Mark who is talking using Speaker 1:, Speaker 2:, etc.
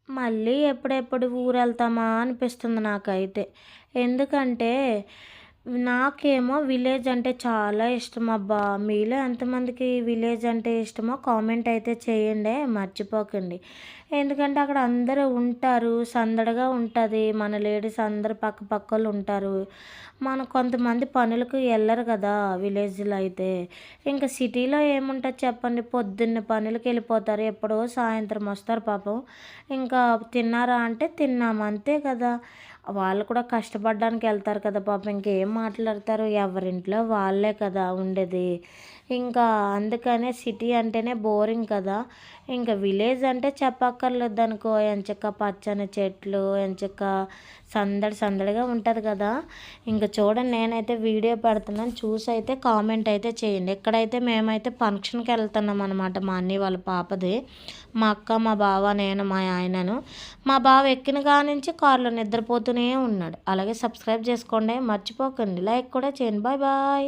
Speaker 1: మళ్ళీ ఎప్పుడెప్పుడు ఊరెళ్తామా అనిపిస్తుంది నాకైతే. ఎందుకంటే, నాకేమో విలేజ్ అంటే చాలా ఇష్టమబ్బా! మీలో ఎంతమందికి విలేజ్ అంటే ఇష్టమో కామెంట్ అయితే చేయండే మర్చిపోకండి. ఎందుకంటే, అక్కడ అందరూ ఉంటారు, సందడిగా ఉంటది. మన లేడీస్ అందరూ పక్కపక్కోళ్ళు ఉంటారు. కొంతమంది పనులకు ఎళ్ళరు కదా! విలేజ్‌లో అయితే. ఇంక సిటీలో ఏముంటది చెప్పండి, పొద్దున్నే పనులకెళ్ళిపోతారు. ఎప్పుడో సాయంత్రం వస్తారు పాపం. ఇంకా తిన్నారా అంటే తిన్నాము అంతే కదా! వాళ్ళు కూడా కష్టపడడానికి ఎళ్తారు కదా పాపం. ఇంకేం మాట్లాడతారు? ఎవరింట్లో వాళ్ళే కదా ఉండేది. ఇంకా అందుకనే సిటీ అంటేనే బోరింగ్ కదా! ఇంక విలేజ్ అంటే చెప్పక్కర్లేదనుకో. ఎంచక్కా పచ్చని చెట్లు, ఎంచక్కా సందడిగా ఉంటది కదా! ఇంక చూడండి, నేనైతే వీడియో పెడుతున్నాను. చూసైతే కామెంట్ అయితే చేయండి. ఇక్కడైతే మేమైతే ఫంక్షన్‌కెళ్తున్నామనమాట. మా అన్నయ్య వాళ్ళ పాపది. మా అక్క, మా బావ, నేను, మా ఆయనను. మా బావ ఎక్కిన కానించి కారులో నిద్రపోతూనే ఉన్నాడు. అలాగే సబ్స్క్రైబ్ చేసుకోండి. మర్చిపోకండి. లైక్ కూడా చేయండి. Bye bye.